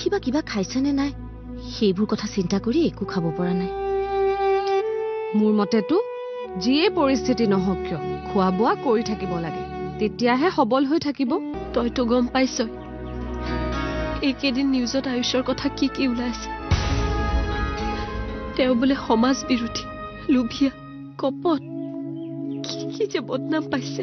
কিবা কিবা খাইছেনে নাই সেইবোৰ কথা চিন্তা কৰি একো খাব পৰা নাই। মোৰ মতেতো যিয়ে পৰিস্থিতি নহওক কিয় খোৱা বোৱা কৰি থাকিব লাগে, তেতিয়াহে সবল হৈ থাকিব। তইতো গম পাইছ এইকেইদিন নিউজত আয়ুষৰ কথা কি কি ওলাইছে। তেওঁ বোলে সমাজ বিৰোধী, লোভীয়া, কপট, কি যে বদনাম পাইছে।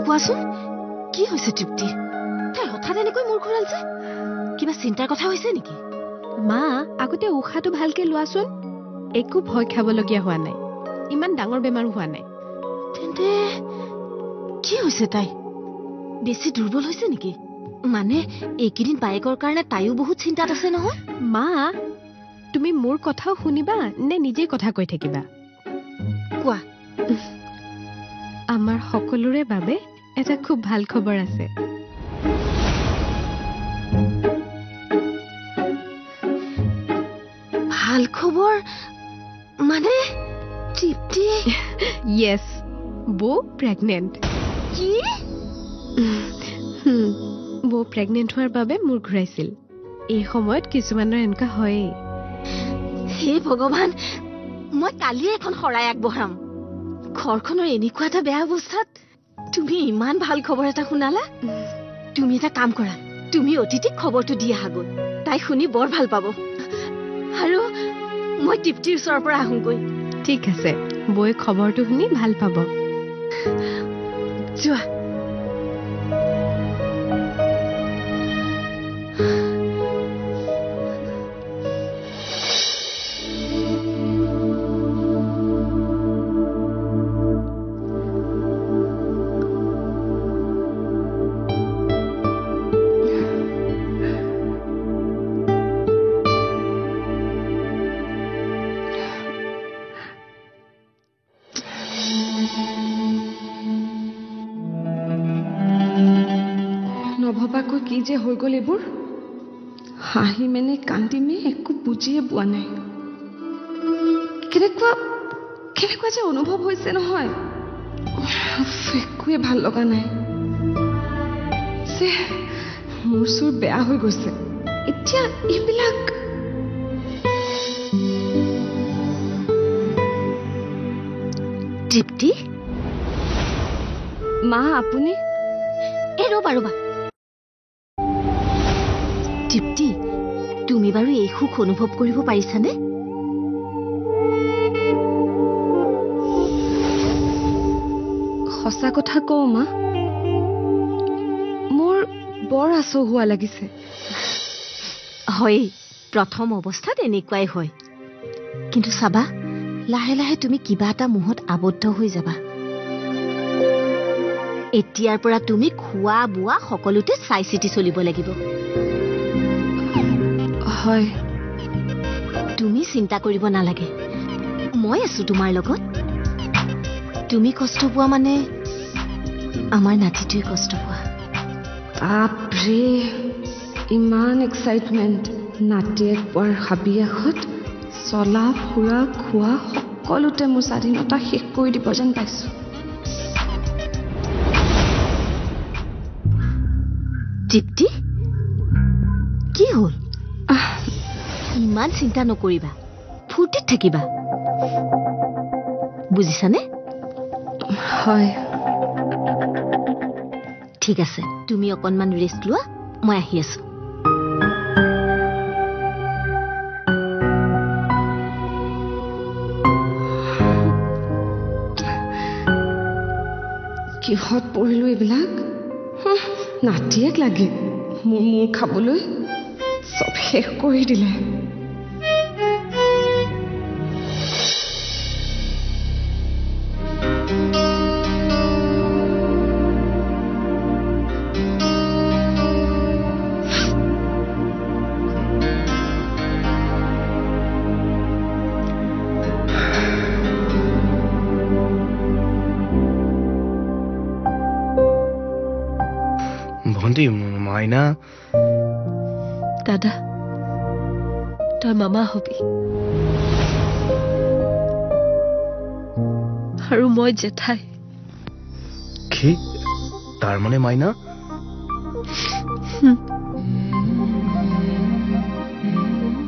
কোৱাচোন কি হৈছে তৃপ্তি? তাই হঠাৎ এনেকৈ মূৰ ঘূৰালছে, কিবা চিন্তাৰ কথা হৈছে নেকি? মা, আগতে উশাহটো ভালকে লোৱাচোন। একো ভয় খাবলগীয়া হোৱা নাই, ইমান ডাঙৰ বেমাৰো হোৱা নাই। তেন্তে কি হৈছে? তাই বেছি দুৰ্বল হৈছে নেকি? মানে এইকেইদিন বায়েকৰ কাৰণে তাইও বহুত চিন্তাত আছে নহয়। মা, তুমি মোৰ কথাও শুনিবা নে নিজেই কথা কৈ থাকিবা? কোৱা। আমাৰ সকলোৰে বাবে এটা খুব ভাল খবৰ আছে। ভাল খবৰ মানে তৃপ্তি? য়েছ, বৌ প্ৰেগনেণ্ট। কি? বৌ প্ৰেগনেণ্ট হোৱাৰ বাবে মূৰ ঘূৰাইছিল। এই সময়ত কিছুমানৰ এনেকুৱা হয়েই। হে ভগৱান, মই কালিয়ে এখন শৰাই আগবঢ়াম। ঘৰখনৰ এনেকুৱা এটা বেয়া অৱস্থাত তুমি ইমান ভাল খবৰ এটা শুনালা। তুমি এটা কাম কৰা, তুমি অতিথিক খবৰটো দি আহাগৈ, তাই শুনি বৰ ভাল পাব। আৰু মই তৃপ্তিৰ ওচৰৰ পৰা আহোগৈ। ঠিক আছে, বৌয়ে খবৰটো শুনি ভাল পাব। যোৱা। নভবাকৈ কি যে হৈ গ'ল এইবোৰ। হাঁহি মেনে কান্দি মে একো বুজিয়ে পোৱা নাই। কেনেকুৱা যে অনুভৱ হৈছে নহয়, একোৱে ভাল লগা নাই। মোৰ চুৰ বেয়া হৈ গৈছে এতিয়া। এইবিলাক তৃপ্তি? মা, আপুনি? ৰবা ৰবা তৃপ্তি, তুমি বাৰু এই সুখ অনুভৱ কৰিব পাৰিছানে? সঁচা কথা কওঁ মা, মোৰ বৰ আচহুৱা লাগিছে। হয়, প্ৰথম অৱস্থাত এনেকুৱাই হয়, কিন্তু চাবা লাহে লাহে তুমি কিবা এটা মোহত আবদ্ধ হৈ যাবা। এতিয়াৰ পৰা তুমি খোৱা বোৱা সকলোতে চাই চিতি চলিব লাগিব। হয়। তুমি চিন্তা কৰিব নালাগে, মই আছো তোমাৰ লগত। তুমি কষ্ট পোৱা মানে আমাৰ নাতিটোৱে কষ্ট পোৱা। বাপৰে, ইমান এক্সাইটমেণ্ট। নাতিয়েক পোৱাৰ হাবিয়াসত চলা ফুৰা খোৱা সকলোতে মোৰ স্বাধীনতা শেষ কৰি দিব যেন পাইছো। তৃপ্তি, কি হ'ল? ইমান চিন্তা নকৰিবা, ফূৰ্তিত থাকিবা, বুজিছানে? হয়। ঠিক আছে, তুমি অকণমান ৰেষ্ট লোৱা, মই আহি আছো। কিহত পৰিলো এইবিলাক? নাতিয়েক লাগে মোৰ খাবলৈ, চব শেষ কৰি দিলে। ভণ্টি, মাইনা। দাদা, তই মামা হবি আৰু মই জেঠাই কি তাৰ মানে মাইনা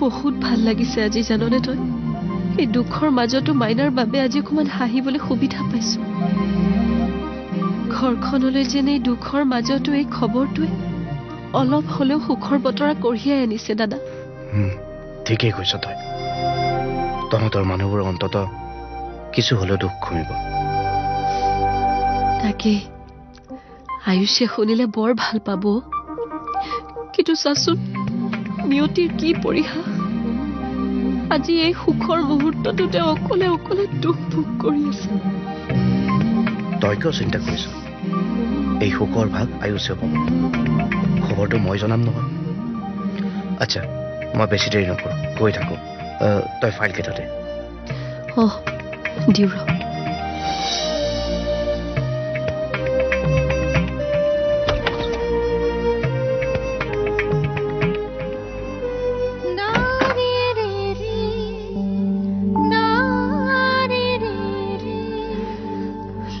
বহুত ভাল লাগিছে আজি জাননে তই এই দুখৰ মাজতো মাইনাৰ বাবে আজি অকণমান হাঁহিবলৈ সুবিধা পাইছো ঘৰখনলৈ যেন এই দুখৰ মাজতো এই খবৰটোৱে অলপ হ'লেও সুখৰ বতৰা কঢ়িয়াই আনিছে দাদা ঠিকেই কৈছ তই তহঁতৰ মানুহবোৰ অন্তত কিছু হ'লেও দুখ কমিব তাকে আয়ুষে শুনিলে বৰ ভাল পাব কিন্তু চাচোন নিয়তিৰ কি পৰিহাস আজি এই সুখৰ মুহূৰ্তটো তেওঁ অকলে অকলে দুখ ভোগ কৰি আছে তই কিয় চিন্তা কৰিছ এই সুখৰ ভাগ আয়ুষে পাব খবৰটো মই জনাম নহয় আচ্ছা মই বেছি দেৰি নকৰোঁ গৈ থাকোঁ তই ফাইলকেইটাতে দিওঁ ৰ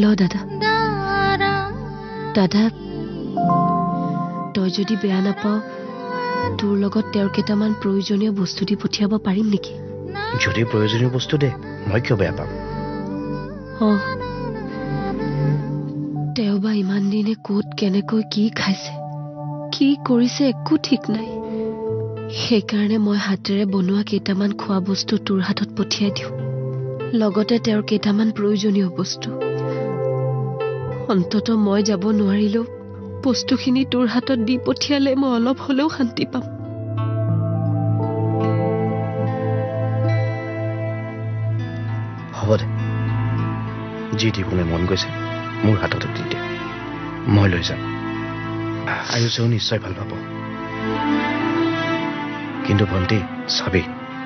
ল দাদা দাদা তই যদি বেয়া নাপাৱ তোৰ লগত তেওঁৰ কেইটামান প্ৰয়োজনীয় বস্তু দি পঠিয়াব পাৰিম নেকি যদি প্ৰয়োজনীয় বস্তু দে মই কিয় বেয়া পাম তেওঁ বা ইমান দিনে ক'ত কেনেকৈ কি খাইছে কি কৰিছে একো ঠিক নাই সেইকাৰণে মই হাতেৰে বনোৱা কেইটামান খোৱা বস্তু তোৰ হাতত পঠিয়াই দিওঁ লগতে তেওঁৰ কেইটামান প্ৰয়োজনীয় বস্তু অন্তত মই যাব নোৱাৰিলেও বস্তুখিনি তোৰ হাতত দি পঠিয়ালে মই অলপ হ'লেও শান্তি পাম হ'ব দে যি দিবলৈ মন গৈছে মোৰ হাতত দি দে মই লৈ যাম আয়ুষেও নিশ্চয় ভাল পাব কিন্তু ভণ্টি চাবি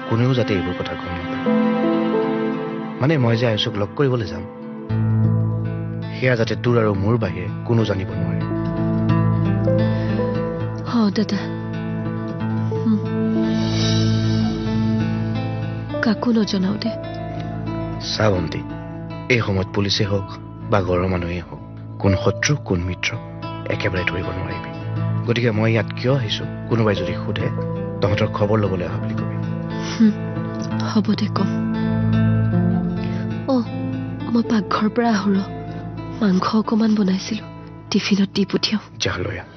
কোনেও যাতে এইবোৰ কথা গম নাপায় মানে মই যে আয়ুষক লগ কৰিবলৈ যাম সেয়া যাতে তোৰ আৰু মোৰ বাহিৰে কোনো জানিব নোৱাৰে দাদা কাকো নজনাও দে চা ভণ্টি এই সময়ত পুলিচে হওক বা ঘৰৰ মানুহেই হওক কোন শত্ৰু কোন মিত্ৰ একেবাৰে ধৰিব নোৱাৰিবি গতিকে মই ইয়াত কিয় আহিছোঁ কোনোবাই যদি সোধে তহঁতৰ খবৰ ল'বলৈ অহা বুলি কবি হ'ব দে কম মই পাকঘৰৰ পৰা আহোঁ মাংস অকণমান বনাইছিলোঁ টিফিনত দি পঠিয়াওঁ যা লৈ আহ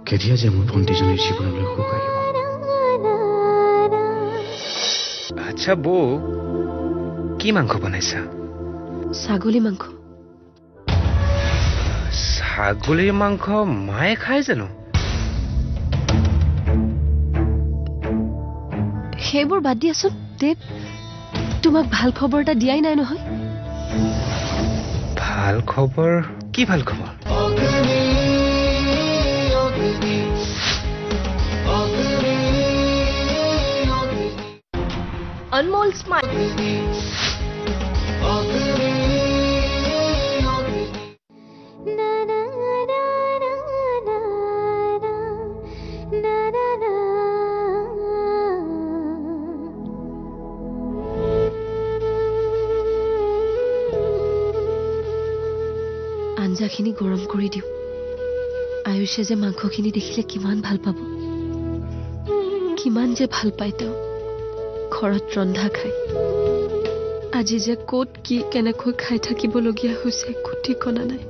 কেতিয়া যে মোৰ ভণ্টিজনীৰ জীৱনলৈ সুখ আহিব আচ্ছা বৌ কি মাংস বনাইছা ছাগলী মাংস ছাগলীৰ মাংস মায়ে খায় জানো সেইবোৰ বাদ দিয়াচোন দেৱ তোমাক ভাল খবৰ এটা দিয়াই নাই নহয় ভাল খবৰ কি ভাল খবৰ Anmol Smile. আঞ্জাখিনি গৰম কৰি দিওঁ আয়ুষে যে মাংসখিনি দেখিলে কিমান ভাল পাব কিমান যে ভাল পায় তেওঁ ঘৰত ৰন্ধা খাই আজি যে ক'ত কি কেনেকৈ খাই থাকিবলগীয়া হৈছে একো ঠিকনা নাই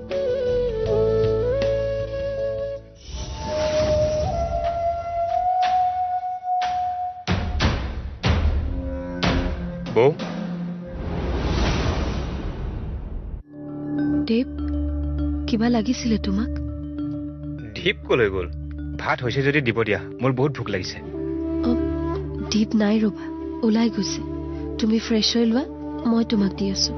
বৌ দেৱ কিবা লাগিছিলে তোমাক দীপ কলৈ গ'ল ভাত হৈছে যদি দিব দিয়া মোৰ বহুত ভোক লাগিছে দীপ নাই ৰবা ওলাই গৈছে তুমি ফ্ৰেছ হৈ লোৱা মই তোমাক দি আছো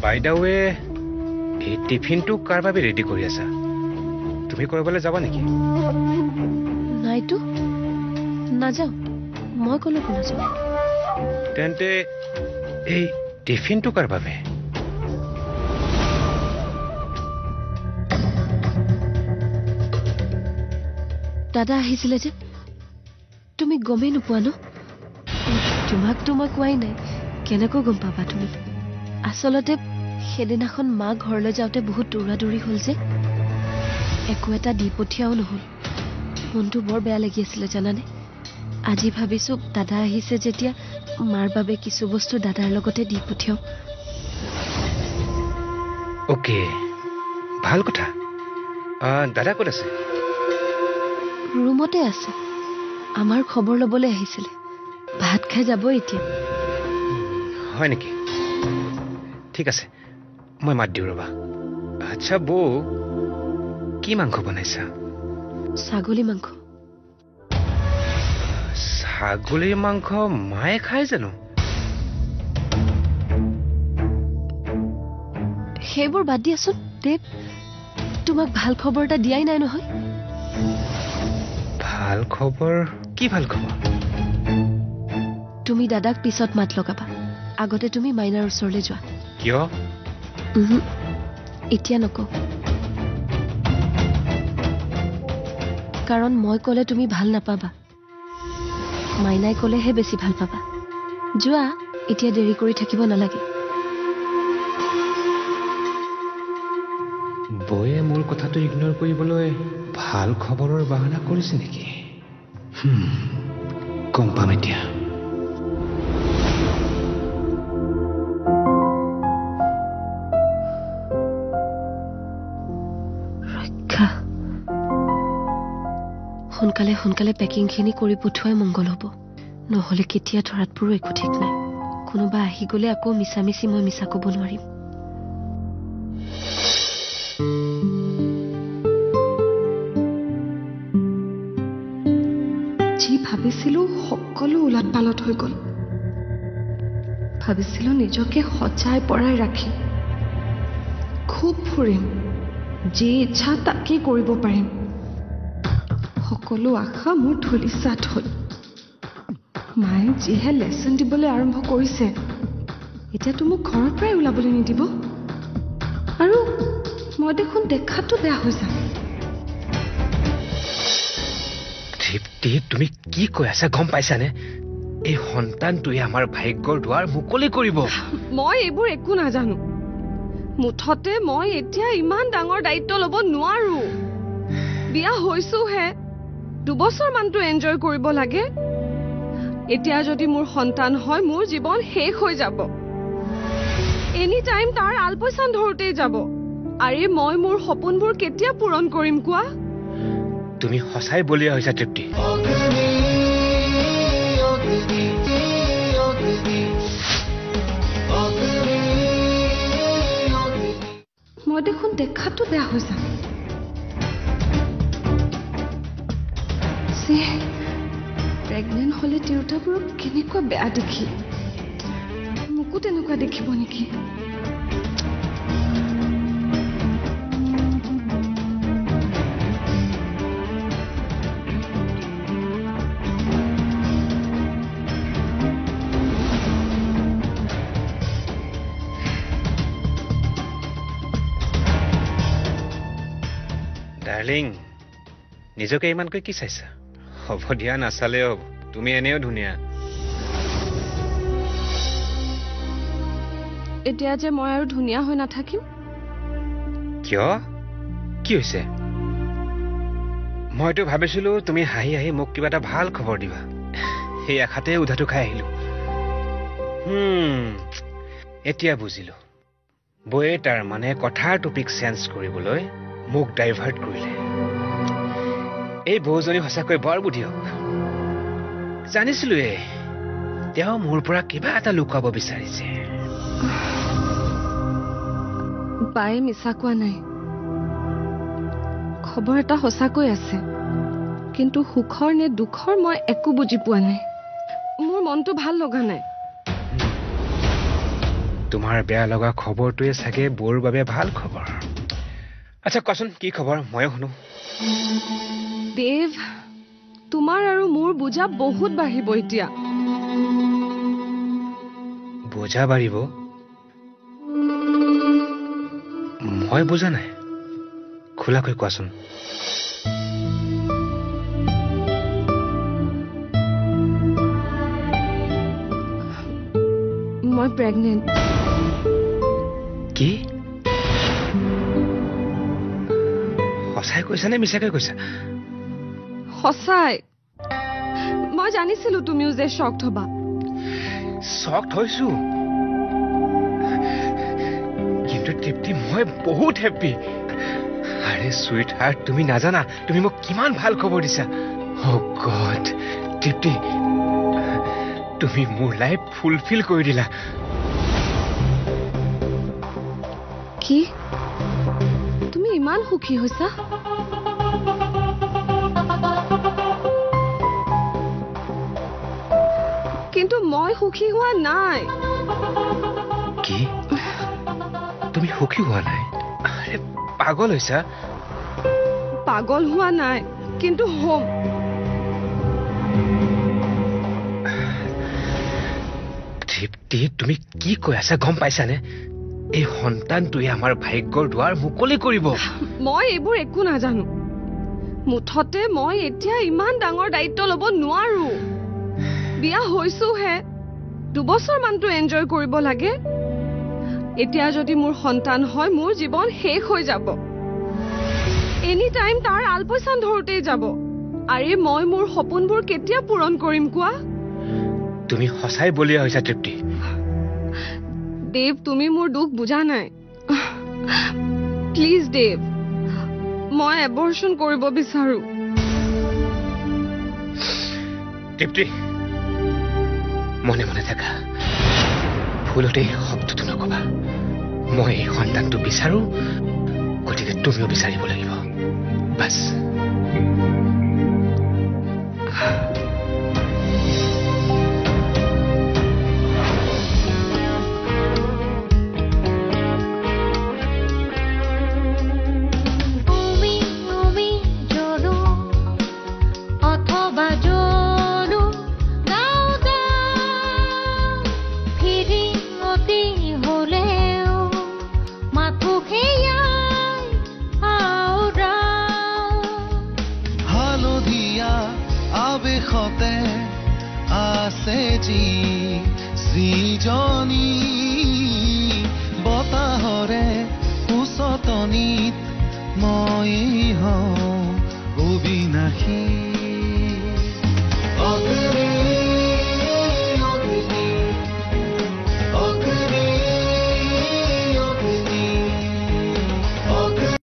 বাইদাৱে এই টিফিনটো কাৰ বাবে ৰেডি কৰি আছা তুমি কৰবালৈ যাবা নেকি নাই নাইতো নাযাওঁ মই কলৈকো নাযাওঁ তেন্তে এই টিফিনটো কাৰ বাবে দাদা আহিছিলে যে তুমি গমেই নোপোৱা ন তোমাকতো মই কোৱাই নাই কেনেকৈ গম পাবা তুমি আচলতে সেইদিনাখন মা ঘৰলৈ যাওঁতে বহুত দৌৰা-দৌৰি হ'ল যে একো এটা দি পঠিয়াও নহ'ল মনটো বৰ বেয়া লাগি আছিলে জানানে আজি ভাবিছো দাদা আহিছে যেতিয়া মাৰ বাবে কিছু বস্তু দাদাৰ লগতে দি পঠিয়াও অ'কে ভাল কথা দাদা ক'ত আছে ৰুমতে আছে আমাৰ খবৰ ল'বলৈ আহিছিলে ভাত খাই যাব এতিয়া হয় নেকি ঠিক আছে মই মাত দিওঁ ৰ'বা আচ্ছা বৌ কি মাংস বনাইছা ছাগলী মাংস ছাগলীৰ মাংস মায়ে খায় জানো সেইবোৰ বাদ দিয়াচোন দেৱ তোমাক ভাল খবৰ এটা দিয়াই নাই নহয় ভাল খবৰ কি ভাল খবৰ তুমি দাদাক পিছত মাত লগাবা আগতে তুমি মাইনাৰ ওচৰলৈ যোৱা কিয় এতিয়া নকওঁ কাৰণ মই ক'লে তুমি ভাল নাপাবা মাইনাই ক'লেহে বেছি ভাল পাবা যোৱা এতিয়া দেৰি কৰি থাকিব নালাগে বৌয়ে মোৰ কথাটো ইগন'ৰ কৰিবলৈ ভাল খবৰৰ বাহানা কৰিছে নেকি গম পাম এতিয়া ৰক্ষা সোনকালে সোনকালে পেকিংখিনি কৰি পঠোৱাই মংগল হ'ব নহ'লে কেতিয়া ধৰাত পৰো একো ঠিক নাই কোনোবা আহি গ'লে আকৌ মিছামিছি মই মিছা ক'ব নোৱাৰিম যি ভাবিছিলো সকলো উলট পালট হৈ গ'ল ভাবিছিলো নিজকে সজাই পৰাই ৰাখিম খুব ফুৰিম যি ইচ্ছা তাকেই কৰিব পাৰিম সকলো আশা মোৰ ধূলিসাৎ হ'ল মায়ে যিহে লেচন দিবলৈ আৰম্ভ কৰিছে এতিয়াতো মোক ঘৰৰ পৰাই ওলাবলৈ নিদিব আৰু মই দেখোন দেখাতো বেয়া হৈ যাম তৃপ্তি তুমি কি কৈ আছা গম পাইছানে এই সন্তানটোৱে আমাৰ ভাগ্যৰ দুৱাৰ মুকলি কৰিব মই এইবোৰ একো নাজানো মুঠতে মই এতিয়া ইমান ডাঙৰ দায়িত্ব ল'ব নোৱাৰো বিয়া হৈছোহে 2 বছৰ মানটো এনজয় কৰিব লাগে এতিয়া যদি মোৰ সন্তান হয় মোৰ জীৱন শেষ হৈ যাব এনি টাইম তাৰ আলপৈচান ধৰোতেই যাব আৰে মই মোৰ সপোনবোৰ কেতিয়া পূৰণ কৰিম কোৱা তুমি সঁচাই বলিয়া হৈছা তৃপ্তি মই দেখোন দেখাতো বেয়া হৈ যাম প্ৰেগনেণ্ট হ'লে তিৰোতাবোৰক কেনেকুৱা বেয়া দেখি মোকো তেনেকুৱা দেখিব নেকি ডাৰ্লিং নিজকে ইমানকৈ কি চাইছা হ'ব দিয়া নাচালে হ'ব তুমি এনেও ধুনীয়া এতিয়া যে মই আৰু ধুনীয়া হৈ নাথাকিম কিয় কি হৈছে মইতো ভাবিছিলো তুমি হাঁহি হাঁহি মোক কিবা এটা ভাল খবৰ দিবা সেই আশাতে উধাটো খাই আহিলো এতিয়া বুজিলো বৌয়ে তাৰ মানে কথাৰ টপিক চেঞ্জ কৰিবলৈ মোক ডাইভাৰ্ট কৰিলে এই বৌজনী সঁচাকৈ বৰ বুদ্ধি হওক জানিছিলোৱে তেওঁ মোৰ পৰা কিবা এটা লুকুৱাব বিচাৰিছে বায়ে মিছা কোৱা নাই খবৰ এটা সঁচাকৈ আছে কিন্তু সুখৰ নে দুখৰ মই একো বুজি পোৱা নাই মোৰ মনটো ভাল লগা নাই তোমাৰ বেয়া লগা খবৰটোৱে চাগে বৌৰ বাবে ভাল খবৰ আচ্ছা কোৱাচোন কি খবৰ ময়ো শুনো দেৱ তোমাৰ আৰু মোৰ বুজা বহুত বাঢ়িব এতিয়া বোঝা বাঢ়িব মই বুজা নাই খোলাকৈ কোৱাচোন মই প্ৰেগনেণ্ট কি সঁচাই কৈছা নে মিছাকৈ কৈছা সঁচাই মই জানিছিলো তুমিও যে শ্বকড হবা শ্বকড হৈছো কিন্তু তৃপ্তি মই বহুত হেপ্পী আৰে সুইট হাৰ্ট তুমি নাজানা তুমি মোক কিমান ভাল খবৰ দিছা অ' গড তৃপ্তি তুমি মোৰ লাইফ ফুলফিল কৰি দিলা কি তুমি ইমান সুখী হৈছা কিন্তু মই সুখী হোৱা নাই কি তুমি সুখী হোৱা নাই আৰে পাগল হৈছা পাগল হোৱা নাই কিন্তু হ'ম তৃপ্তি তুমি কি কৈ আছা গম পাইছানে এই সন্তানটোৱে আমাৰ ভাগ্যৰ দুৱাৰ মুকলি কৰিব মই এইবোৰ একো নাজানো মুঠতে মই এতিয়া ইমান ডাঙৰ দায়িত্ব ল'ব নোৱাৰো বিয়া হৈছোহে 2 বছৰ মানটো এনজয় কৰিব লাগে এতিয়া যদি মোৰ সন্তান হয় মোৰ জীৱন শেষ হৈ যাব এনি টাইম তাৰ আলপৈচান ধৰোতেই যাব আৰে মই মোৰ সপোনবোৰ কেতিয়া পূৰণ কৰিম কোৱা তুমি সঁচাই বলিয়া হৈছা তৃপ্তি দেৱ তুমি মোৰ দুখ বুজা নাই প্লিজ দেৱ মই এবৰ্শন কৰিব বিচাৰো তৃপ্তি মনে মনে থাকা ভুলতে শব্দটো নকবা মই এই সন্তানটো বিচাৰো গতিকে তুমিও বিচাৰিব লাগিব বাছ আছে যি সৃজনী বতাহৰে উচতনিত মই হওঁ অবিনাশী